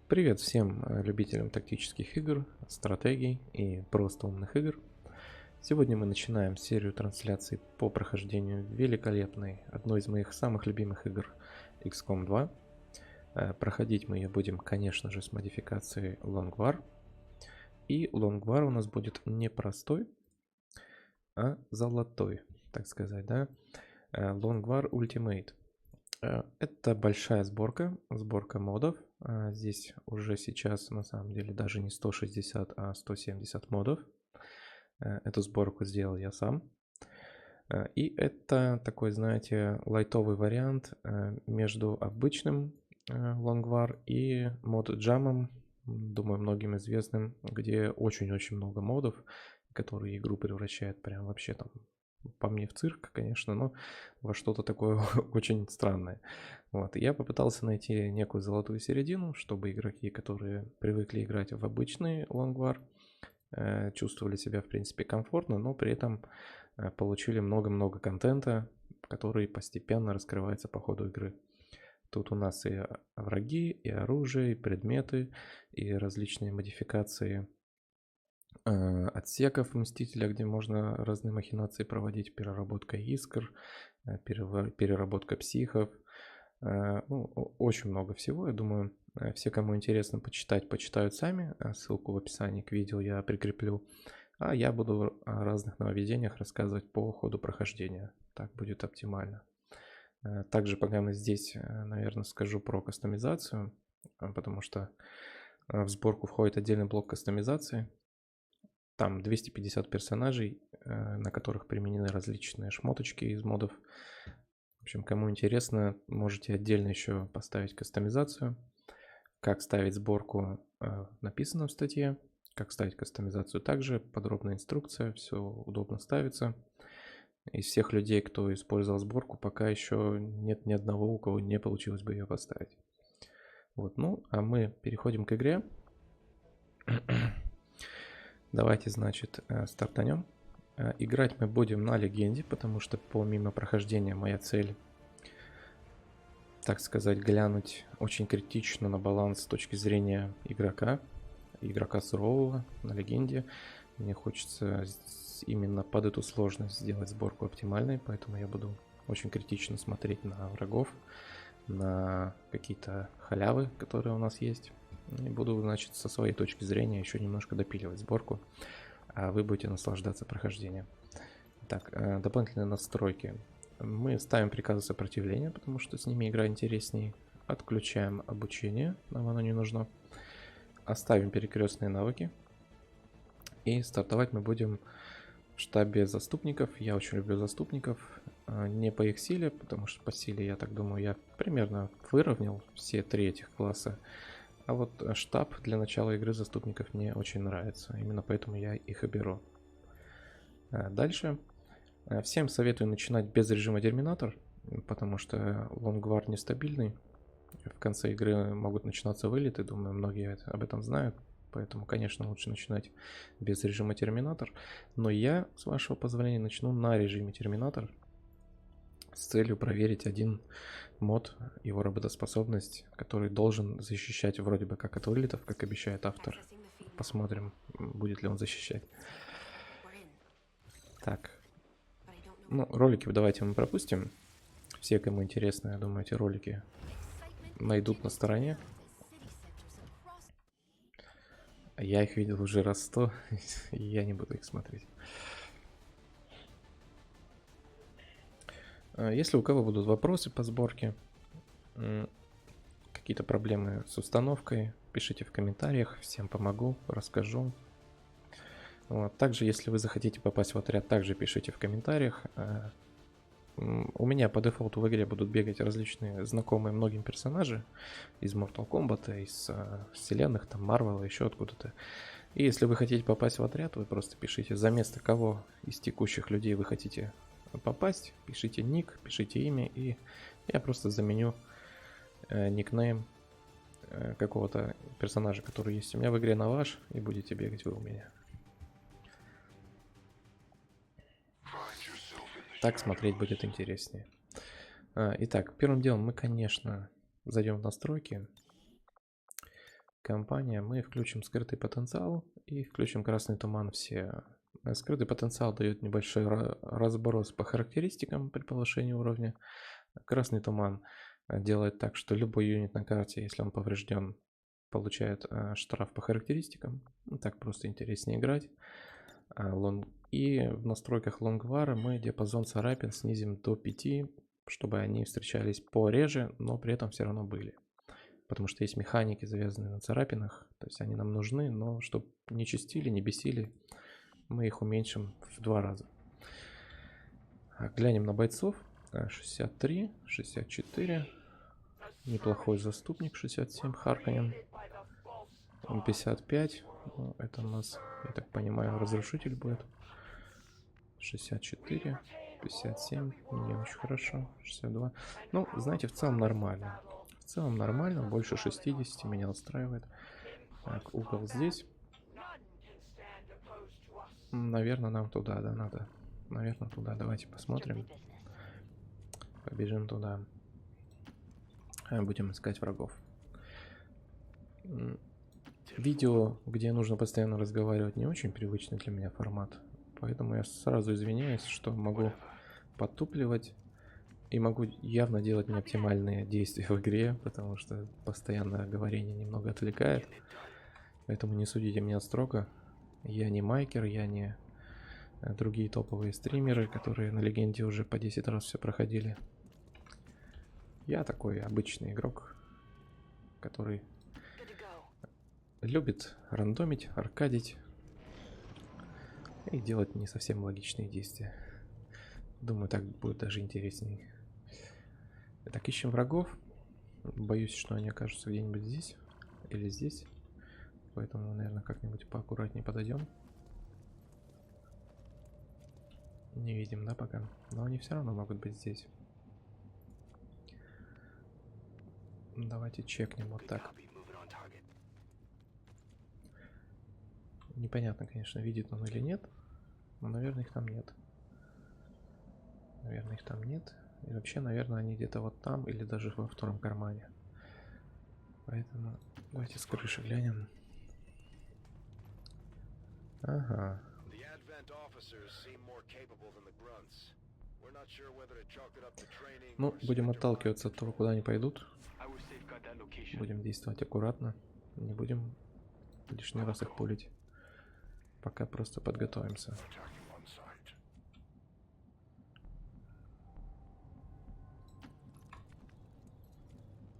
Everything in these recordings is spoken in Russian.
Привет всем любителям тактических игр, стратегий и просто умных игр. Сегодня мы начинаем серию трансляций по прохождению великолепной, одной из моих самых любимых игр XCOM 2. Проходить мы ее будем, конечно же, с модификацией Longvar. И Longvar у нас будет не простой, а золотой, так сказать, да? Longvar Ultimate. Это большая сборка модов. Здесь уже сейчас на самом деле даже не 160, а 170 модов. Эту сборку сделал я сам. И это такой, знаете, лайтовый вариант между обычным Longvar и мод джамом, думаю, многим известным, где очень-очень много модов, которые игру превращают прям вообще там по мне в цирк, конечно, но во что-то такое очень странное. Вот. Я попытался найти некую золотую середину, чтобы игроки, которые привыкли играть в обычный лонгвар, чувствовали себя, в принципе, комфортно, но при этом получили много-много контента, который постепенно раскрывается по ходу игры. Тут у нас и враги, и оружие, и предметы, и различные модификации отсеков Мстителя, где можно разные махинации проводить, переработка искр, переработка психов. Очень много всего. Я думаю, все, кому интересно почитать, почитают сами. Ссылку в описании к видео я прикреплю. А я буду о разных нововведениях рассказывать по ходу прохождения. Так будет оптимально. Также пока мы здесь, наверное, скажу про кастомизацию, потому что в сборку входит отдельный блок кастомизации. Там 250 персонажей, на которых применены различные шмоточки из модов. В общем, кому интересно, можете отдельно еще поставить кастомизацию. Как ставить сборку написано в статье. Как ставить кастомизацию также. Подробная инструкция, все удобно ставится. Из всех людей, кто использовал сборку, пока еще нет ни одного, у кого не получилось бы ее поставить. Вот, ну, а мы переходим к игре. Давайте, значит, стартанем. Играть мы будем на легенде, потому что помимо прохождения моя цель, так сказать, глянуть очень критично на баланс с точки зрения игрока сурового на легенде. Мне хочется именно под эту сложность сделать сборку оптимальной, поэтому я буду очень критично смотреть на врагов, на какие-то халявы, которые у нас есть. И буду, значит, со своей точки зрения еще немножко допиливать сборку, а вы будете наслаждаться прохождением. Так, дополнительные настройки. Мы ставим приказы сопротивления, потому что с ними игра интереснее. Отключаем обучение, нам оно не нужно. Оставим перекрестные навыки. И стартовать мы будем в штабе заступников. Я очень люблю заступников. Не по их силе, потому что по силе, я так думаю, я примерно выровнял все три этих класса. А вот штаб для начала игры заступников мне очень нравится. Именно поэтому я их и беру. Дальше. Всем советую начинать без режима терминатор, потому что лонгвар нестабильный. В конце игры могут начинаться вылеты, думаю, многие об этом знают. Поэтому, конечно, лучше начинать без режима терминатор. Но я, с вашего позволения, начну на режиме терминатор с целью проверить один мод, его работоспособность, который должен защищать вроде бы как от вылетов, как обещает автор. Посмотрим, будет ли он защищать. Так. Ну, ролики давайте мы пропустим. Все, кому интересно, я думаю, эти ролики найдут на стороне. Я их видел уже раз 100, и я не буду их смотреть. Если у кого будут вопросы по сборке, какие-то проблемы с установкой, пишите в комментариях, всем помогу, расскажу. Вот. Также, если вы захотите попасть в отряд, также пишите в комментариях. У меня по дефолту в игре будут бегать различные знакомые многим персонажи из Mortal Kombat, из вселенных, там, Marvel, еще откуда-то. И если вы хотите попасть в отряд, вы просто пишите, за место кого из текущих людей вы хотите попасть, пишите ник, пишите имя, и я просто заменю никнейм какого-то персонажа, который есть у меня в игре, на ваш, и будете бегать вы у меня. Так смотреть будет интереснее. Итак, первым делом мы, конечно, зайдем в настройки. компания, мы включим скрытый потенциал и включим красный туман все. Скрытый потенциал дает небольшой разброс по характеристикам при повышении уровня. Красный туман делает так, что любой юнит на карте, если он поврежден, получает штраф по характеристикам. Так просто интереснее играть. И в настройках лонгвара мы диапазон царапин снизим до 5, чтобы они встречались пореже, но при этом все равно были. Потому что есть механики, завязанные на царапинах, то есть они нам нужны, но чтобы не чистили, не бесили, мы их уменьшим в 2 раза. Глянем на бойцов. 63, 64, неплохой заступник, 67, Харконен, 55, ну, это у нас, я так понимаю, разрушитель будет, 64, 57, не очень хорошо, 62, ну, знаете, в целом нормально, больше 60 меня устраивает. Так, угол здесь, наверное, нам туда, да, надо, наверное, туда, давайте посмотрим. Побежим туда. Будем искать врагов. Видео, где нужно постоянно разговаривать, не очень привычный для меня формат. Поэтому я сразу извиняюсь, что могу подтупливать. И могу явно делать неоптимальные действия в игре, потому что постоянное говорение немного отвлекает. Поэтому не судите меня строго. Я не майкер, я не другие топовые стримеры, которые на Легенде уже по 10 раз все проходили. Я такой обычный игрок, который любит рандомить, аркадить и делать не совсем логичные действия. Думаю, так будет даже интересней. Так, ищем врагов. Боюсь, что они окажутся где-нибудь здесь или здесь. Поэтому, наверное, как-нибудь поаккуратнее подойдем. Не видим, да, пока? Но они все равно могут быть здесь. Давайте чекнем вот так. Непонятно, конечно, видит он или нет. Но, наверное, их там нет. Наверное, их там нет. И вообще, наверное, они где-то вот там или даже во втором кармане. Поэтому давайте с крыши глянем. Ага. Ну, будем отталкиваться от того, куда они пойдут. Будем действовать аккуратно. Не будем лишний раз их пулить. Пока просто подготовимся.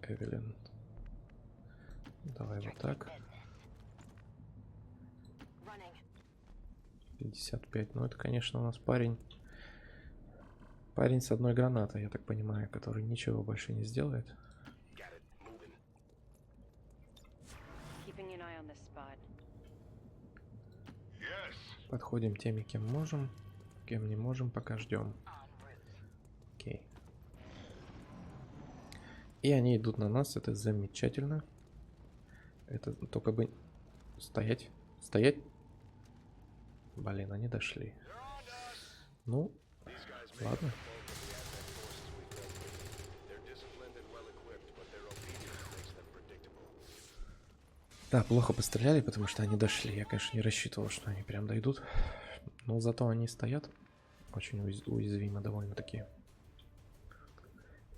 Эвелин. Давай вот так. 55. Ну, это, конечно, у нас парень. Парень с одной гранатой, я так понимаю, который ничего больше не сделает. Подходим теми, кем можем. Кем не можем, пока ждем. Окей. И они идут на нас, это замечательно. Это только бы... Стоять. Стоять. Блин, они дошли. Ну, ладно. Да, плохо постреляли, потому что они дошли. Я, конечно, не рассчитывал, что они прям дойдут. Но зато они стоят. Очень уязвимо довольно-таки.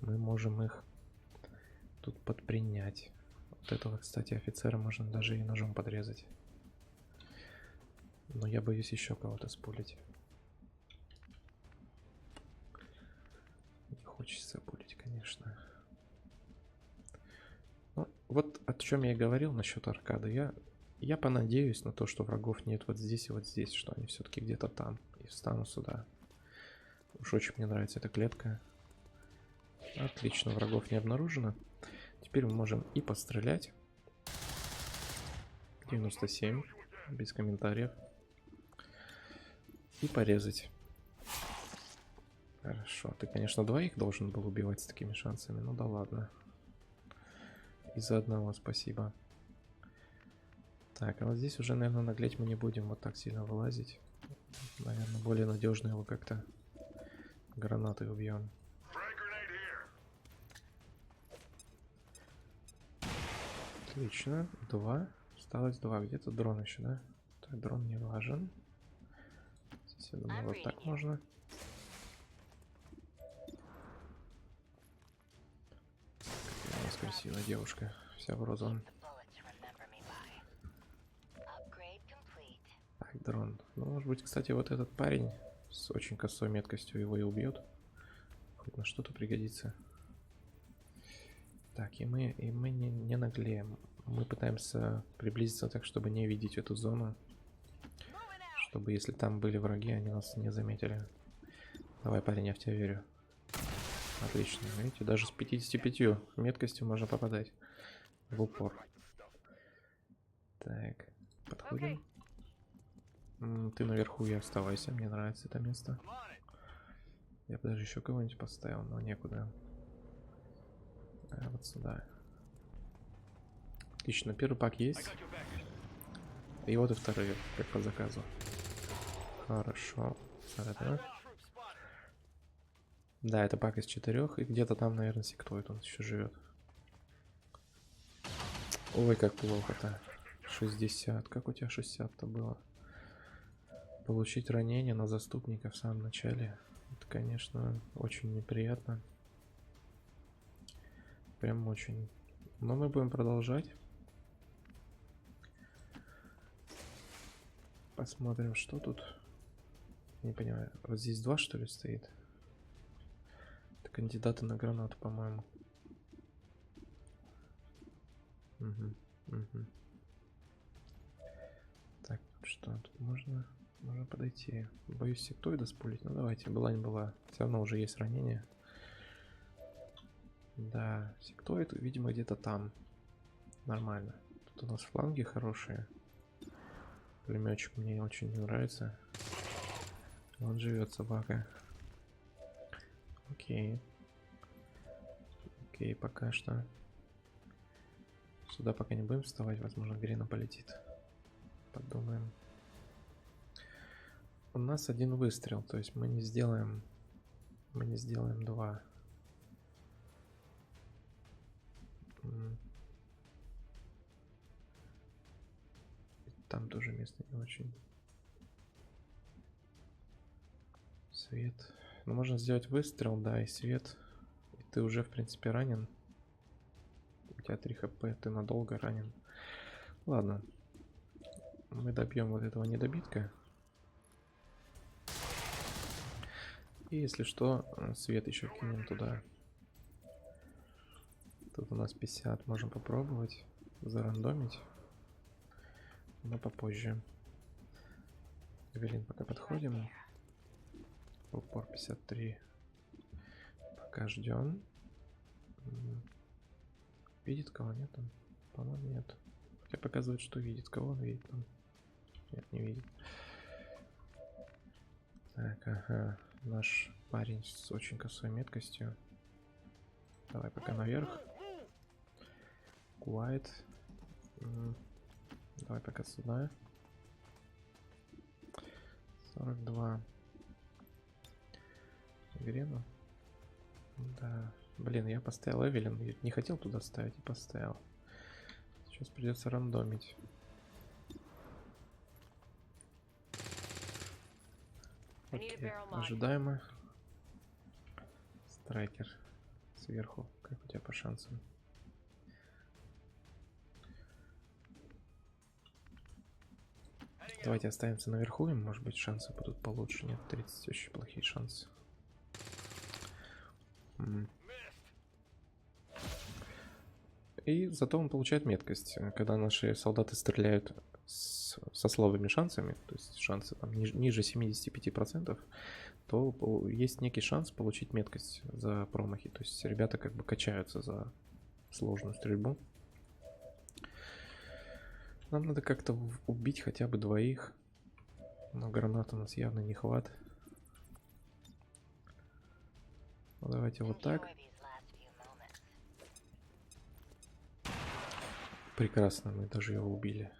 Мы можем их тут подпринять. Вот этого, кстати, офицера можно даже и ножом подрезать. Но я боюсь еще кого-то спулить. Не хочется пулить, конечно. Ну, вот о чем я и говорил насчет аркады. Я понадеюсь на то, что врагов нет вот здесь и вот здесь, что они все-таки где-то там. И встану сюда. Уж очень мне нравится эта клетка. Отлично, врагов не обнаружено. Теперь мы можем и пострелять. 97, без комментариев. И порезать. Хорошо, ты, конечно, двоих должен был убивать с такими шансами. Ну да ладно. Из-за одного спасибо. Так, а вот здесь уже, наверное, наглеть мы не будем вот так сильно вылазить. Наверное, более надежно его как-то гранатой убьем. Отлично. 2. Осталось 2. Где-то дрон еще, да? Так, дрон не важен. Здесь, я думаю, вот так можно. Какая у нас красивая девушка. Вся в розовом. Так, дрон. Ну, может быть, кстати, вот этот парень с очень косой меткостью его и убьет. Хоть на что-то пригодится. Так, и мы не наглеем. Мы пытаемся приблизиться так, чтобы не видеть эту зону. Чтобы, если там были враги, они нас не заметили. Давай, парень, я в тебя верю. Отлично. Видите, даже с 55 меткостью можно попадать в упор. Так, подходим. Ты наверху, я оставайся. Мне нравится это место. Я бы даже еще кого-нибудь поставил, но некуда. Вот сюда. Отлично, первый пак есть. И вот и второй, как по заказу. Хорошо. Да, это пак из 4. И где-то там, наверное, сектоид он еще живет. Ой, как плохо-то. 60. Как у тебя 60-то было? Получить ранение на заступника в самом начале. Это, конечно, очень неприятно. Прям очень. Но мы будем продолжать. Посмотрим, что тут. Не понимаю. Вот здесь 2, что ли, стоит? Это кандидаты на гранату, по-моему. Угу. Так, что тут можно подойти. Боюсь сектоида спулить. Ну давайте, была не была. Все равно уже есть ранение. Да, сектоид, видимо, где-то там. Нормально. Тут у нас фланги хорошие. Пулеметчик мне очень не нравится. Он живет, собака. Окей. Окей, пока что. Сюда пока не будем вставать, возможно, Грина полетит. Подумаем. У нас один выстрел, то есть мы не сделаем 2. Там тоже место не очень. Свет. Ну, можно сделать выстрел, да, и свет. И ты уже, в принципе, ранен. У тебя 3 хп, ты надолго ранен. Ладно. Мы добьем вот этого недобитка. И если что, свет еще кинем туда. Тут у нас 50. Можем попробовать зарандомить. Но попозже. Эвелин, пока подходим. Упор 53. Пока ждем. Видит кого? Нет там? По-моему, нет. Хотя показывает, что видит. Кого он видит там? Нет, не видит. Так, ага. Наш парень с очень косой меткостью. Давай пока наверх. Quiet. Давай пока сюда. 42. Грену. Да. Блин, я поставил Эвелин. Я не хотел туда ставить и поставил. Сейчас придется рандомить. Окей, ожидаемо. Страйкер сверху. Как у тебя по шансам? Давайте оставимся наверху, и может быть шансы будут получше. Нет, 30 очень плохие шансы. И зато он получает меткость. Когда наши солдаты стреляют со слабыми шансами, то есть шансы там ниже 75%, то есть некий шанс получить меткость за промахи. То есть ребята как бы качаются за сложную стрельбу. Нам надо как-то убить хотя бы 2. Но гранат у нас явно не хватит. Ну, давайте вот так. Прекрасно, мы даже его убили.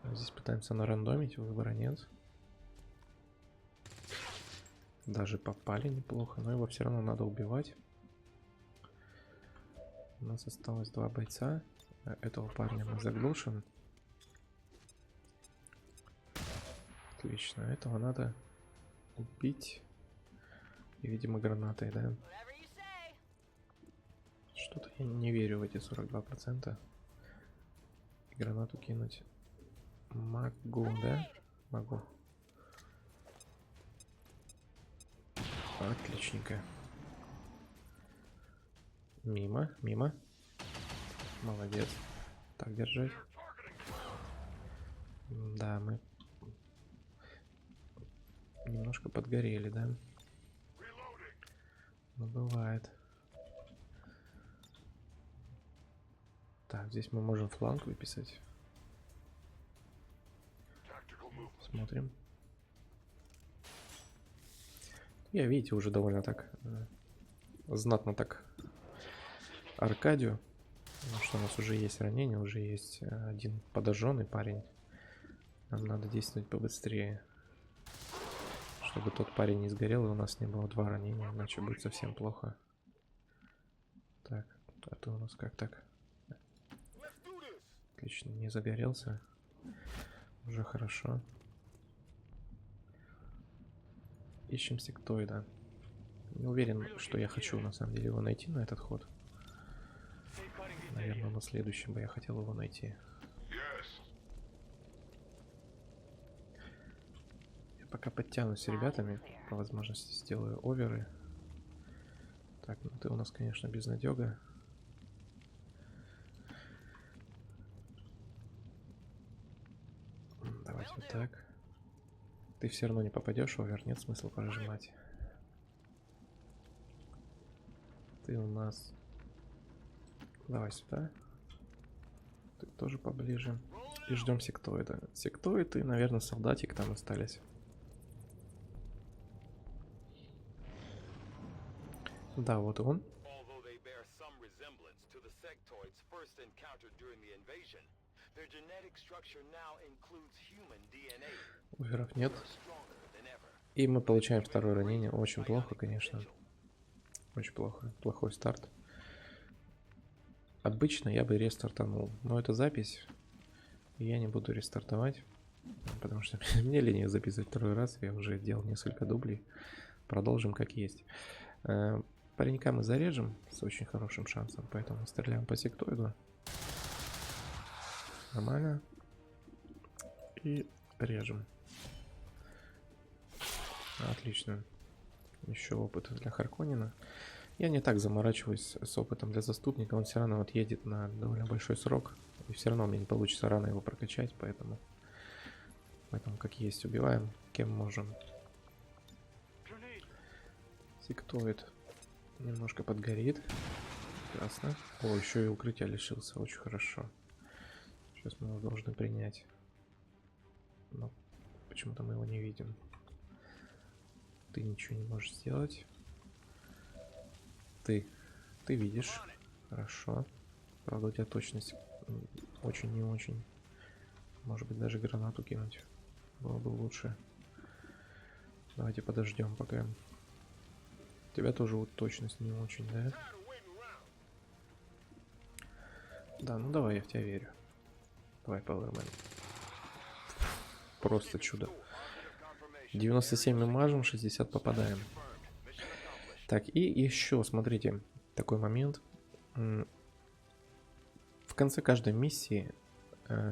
Здесь пытаемся нарандомить, выбора нет. Даже попали неплохо, но его все равно надо убивать. У нас осталось 2 бойца. Этого парня мы заглушим. Отлично. Этого надо убить. И, видимо, гранатой, да? Что-то я не верю в эти 42%. И гранату кинуть могу, да? Могу. Отличненько. Мимо, мимо. Молодец. Так держать. Да, мы немножко подгорели, да? Ну, бывает. Так, здесь мы можем фланг выписать. Смотрим. Я, видите, уже довольно так знатно так Аркадию. Потому что у нас уже есть ранение, уже есть один подожженный парень. Нам надо действовать побыстрее. Чтобы тот парень не сгорел, и у нас не было 2 ранения, иначе будет совсем плохо. Так, а то у нас как так? Отлично, не загорелся. Уже хорошо. Ищем сектоида. Не уверен, что я хочу на самом деле его найти на этот ход. Наверное, на следующем бы я хотел его найти. Я пока подтянусь с ребятами. По возможности сделаю оверы. Так, ну ты у нас, конечно, безнадега. Давайте вот так. Ты все равно не попадешь в овер, нет смысла прожимать. Ты у нас... Давай сюда. Ты тоже поближе. И ждем сектоида. Сектоид и, наверное, солдатик там остались. Да, вот он. Оверов нет. И мы получаем второе ранение. Очень плохо, конечно. Очень плохо. Плохой старт. Обычно я бы рестартанул. Но это запись. И я не буду рестартовать. Потому что мне лень записывать второй раз. Я уже делал несколько дублей. Продолжим как есть. Паренька мы зарежем с очень хорошим шансом. Поэтому стреляем по сектоиду. Нормально. И режем. Отлично. Еще опыт для Харконнена. Я не так заморачиваюсь с опытом для заступника. Он все равно вот едет на довольно большой срок. И все равно мне не получится рано его прокачать. Поэтому как есть убиваем. Кем можем. Сектоид немножко подгорит. Прекрасно. О, еще и укрытия лишился. Очень хорошо. Сейчас мы его должны принять. Но почему-то мы его не видим. Ты ничего не можешь сделать. Ты видишь. Хорошо. Правда, у тебя точность очень не очень. Может быть, даже гранату кинуть было бы лучше. Давайте подождем, пока. У тебя тоже вот точность не очень, да? Да, ну давай, я в тебя верю. Давай, Powerman. Просто чудо. 97 мы мажем, 60 попадаем. Так, и еще, смотрите, такой момент. В конце каждой миссии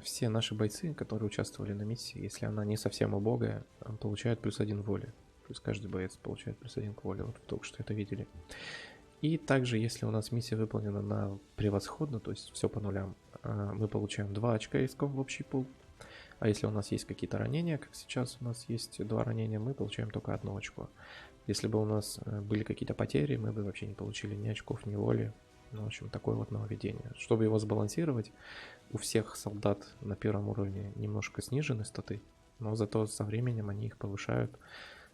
все наши бойцы, которые участвовали на миссии, если она не совсем убогая, получают +1 воли. То есть каждый боец получает +1 к воле. Вот вы только что это видели. И также, если у нас миссия выполнена на превосходно, то есть все по нулям, мы получаем 2 очка иском в общий пул. А если у нас есть какие-то ранения, как сейчас у нас есть 2 ранения, мы получаем только 1 очко. Если бы у нас были какие-то потери, мы бы вообще не получили ни очков, ни воли. Ну, в общем, такое вот нововведение. Чтобы его сбалансировать, у всех солдат на первом уровне немножко снижены статы, но зато со временем они их повышают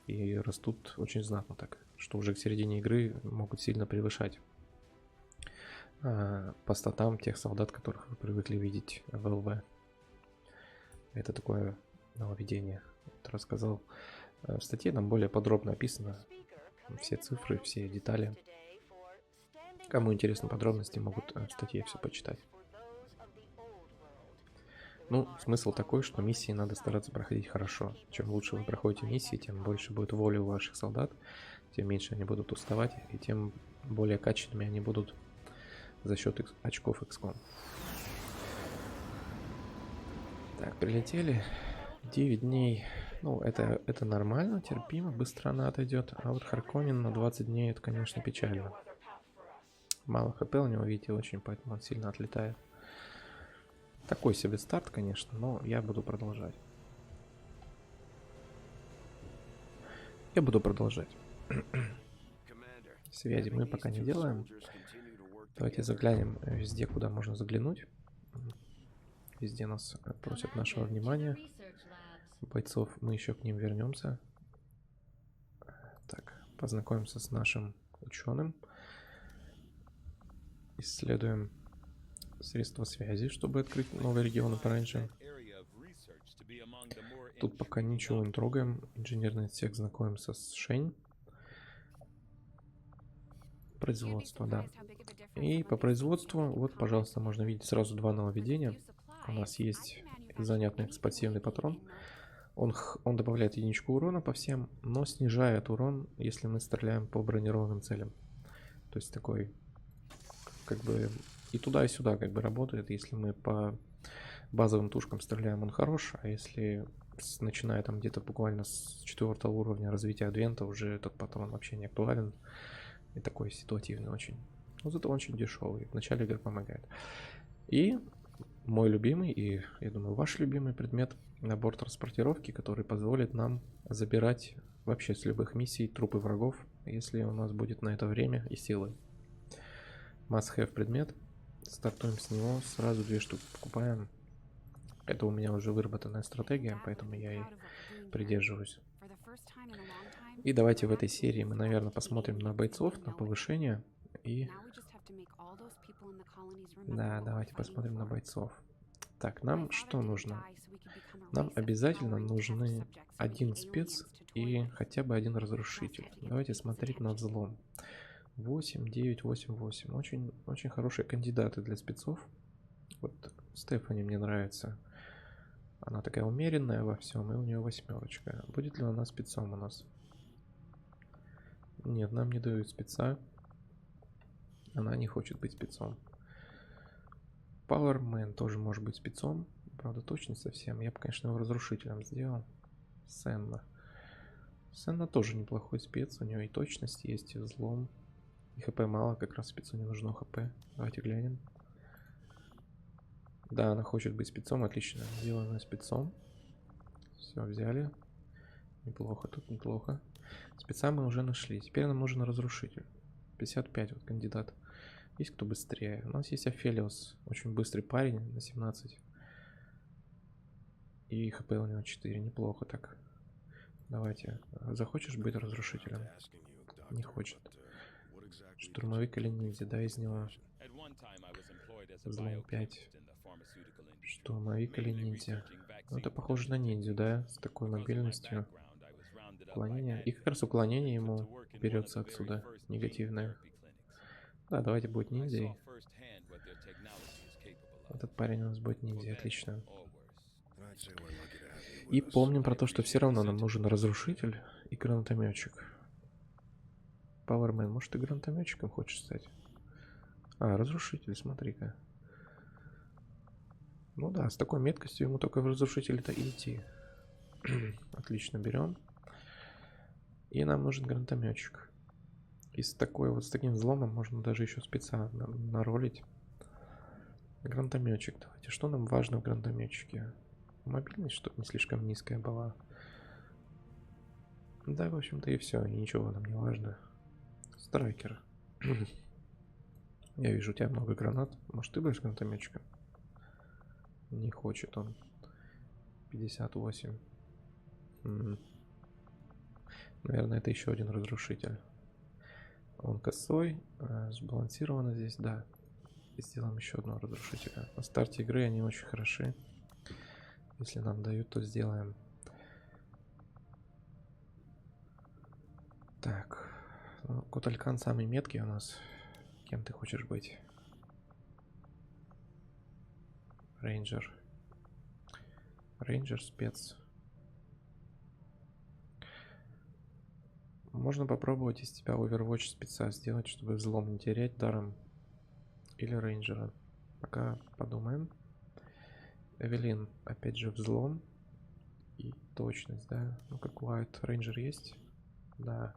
и растут очень знатно так, что уже к середине игры могут сильно превышать по статам тех солдат, которых вы привыкли видеть в ЛВ. Это такое нововведение. Вот рассказал. В статье нам более подробно описано все цифры, все детали. Кому интересны подробности, могут в статье все почитать. Ну, смысл такой, что миссии надо стараться проходить хорошо. Чем лучше вы проходите миссии, тем больше будет воли у ваших солдат, тем меньше они будут уставать, и тем более качественными они будут за счет очков XCOM. Так, прилетели. 9 дней. Ну, это нормально, терпимо, быстро она отойдет. А вот Харконнен на 20 дней, это, конечно, печально. Мало хп у него, видите, очень, поэтому он сильно отлетает. Такой себе старт, конечно, но я буду продолжать. Я буду продолжать. Связи мы пока не делаем. Давайте заглянем везде, куда можно заглянуть. Везде нас просят нашего внимания. Бойцов, мы еще к ним вернемся. Так, познакомимся с нашим ученым. Исследуем средства связи, чтобы открыть новые регионы пораньше. Тут пока ничего не трогаем. Инженерный отсек, знакомимся с Шень. Производство, да. И по производству, вот, пожалуйста, можно видеть сразу два нововведения. У нас есть занятный экспансивный патрон. Он добавляет единичку урона по всем, но снижает урон, если мы стреляем по бронированным целям. То есть такой, как бы, и туда, и сюда как бы работает. Если мы по базовым тушкам стреляем, он хорош, а если начиная там где-то буквально с 4 уровня развития адвента, уже этот патрон вообще не актуален. И такой ситуативный очень. Но зато очень дешевый. В начале игры помогает. И мой любимый, и я думаю, ваш любимый предмет — набор транспортировки, который позволит нам забирать вообще с любых миссий трупы врагов, если у нас будет на это время и силы. Must-have предмет. Стартуем с него. Сразу 2 штуки покупаем. Это у меня уже выработанная стратегия, поэтому я и придерживаюсь. И давайте в этой серии мы, наверное, посмотрим на бойцов, на повышение. И... Да, давайте посмотрим на бойцов. Так, нам что нужно? Нам обязательно нужны 1 спец и хотя бы 1 разрушитель. Давайте смотреть на взлом. 8, 9, 8, 8. Очень, очень хорошие кандидаты для спецов. Вот Стефани мне нравится. Она такая умеренная во всем, и у нее 8. Будет ли она спецом у нас? Нет, нам не дают спеца. Она не хочет быть спецом. Powerman тоже может быть спецом. Правда, точно совсем. Я бы, конечно, его разрушителем сделал. Сенна. Сенна тоже неплохой спец. У нее и точность есть, и взлом. И хп мало, как раз спецу не нужно хп. Давайте глянем. Да, она хочет быть спецом. Отлично. Сделаем ее спецом. Все, взяли. Неплохо, тут неплохо. Спеца мы уже нашли. Теперь нам нужен разрушитель. 55 вот кандидат. Есть кто быстрее? У нас есть Офелиус. Очень быстрый парень на 17. И хп у него 4. Неплохо так. Давайте. Захочешь быть разрушителем? Не хочет. Штурмовик или ниндзя? Да, из него. Взлом 5. Штурмовик или ниндзя? Ну, это похоже на ниндзю, да? С такой мобильностью. Уклонение. И как раз уклонение ему берется отсюда. Негативное. Да, давайте будет ниндзей. Этот парень у нас будет ниндзя. Отлично. И помним про то, что все равно нам нужен разрушитель и гранатометчик. Powerman, может, ты гранатометчиком хочешь стать? А, разрушитель, смотри-ка. Ну да, с такой меткостью ему только в разрушитель-то и идти. Отлично, берем. И нам нужен гранатометчик. И с таким взломом можно даже еще спеца наролить. Гранатометчик, давайте. Что нам важно в гранатометчике? Мобильность, чтобы не слишком низкая была. Да, в общем-то и все. И ничего нам не важно. Страйкер. Я вижу, у тебя много гранат. Может, ты будешь гранатометчиком? Не хочет он. 58. Наверное, это еще один разрушитель. Он косой. Сбалансировано здесь, да. И сделаем еще одного разрушителя. На старте игры они очень хороши. Если нам дают, то сделаем. Так. Ну, Коталькан самый меткий у нас. Кем ты хочешь быть? Рейнджер. Рейнджер, спец. Можно попробовать из тебя Overwatch спеца сделать, чтобы взлом не терять даром. Или рейнджера. Пока подумаем. Эвелин, опять же, взлом. И точность, да? Ну, как Кулайт. Рейнджер есть? Да.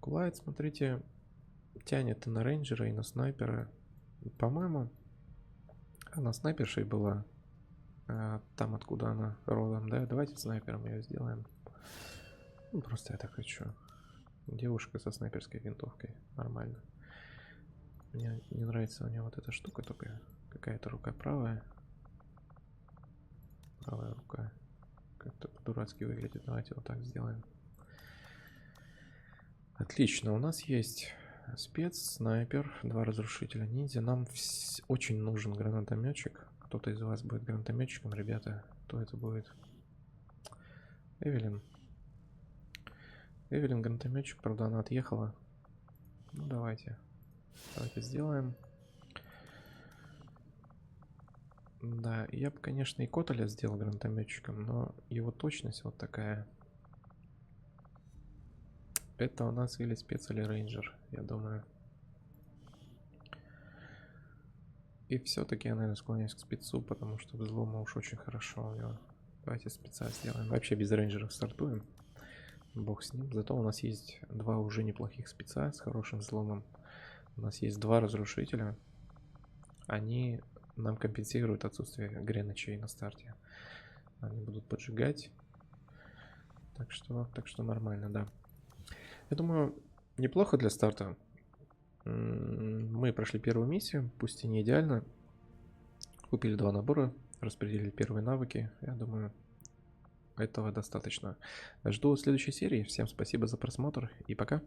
Кулайт, смотрите, тянет и на рейнджера, и на снайпера. По-моему, она снайпершей была. Там, откуда она родом, да? Давайте снайпером ее сделаем. Ну, просто я так хочу. Девушка со снайперской винтовкой. Нормально. Мне не нравится у нее вот эта штука только. Какая-то рука правая. Правая рука. Как-то по-дурацки выглядит. Давайте вот так сделаем. Отлично. У нас есть спец, снайпер, 2 разрушителя ниндзя. Нам очень нужен гранатометчик. Кто-то из вас будет гранатометчиком, ребята? Кто это будет? Эвелин. Эвелин гранатометчик, правда, она отъехала. Ну, давайте. Давайте сделаем. Да, я бы, конечно, и Котеля сделал гранатометчиком, но его точность вот такая. Это у нас или спец, или рейнджер, я думаю. И все-таки я, наверное, склоняюсь к спецу, потому что взлома уж очень хорошо у него. Давайте спеца сделаем. Вообще без рейнджеров стартуем. Бог с ним. Зато у нас есть 2 уже неплохих спеца с хорошим взломом. У нас есть 2 разрушителя. Они нам компенсируют отсутствие греночей на старте. Они будут поджигать. Так что нормально, да. Я думаю, неплохо для старта. Мы прошли первую миссию, пусть и не идеально. Купили 2 набора, распределили первые навыки. Я думаю, этого достаточно. Жду следующей серии. Всем спасибо за просмотр и пока.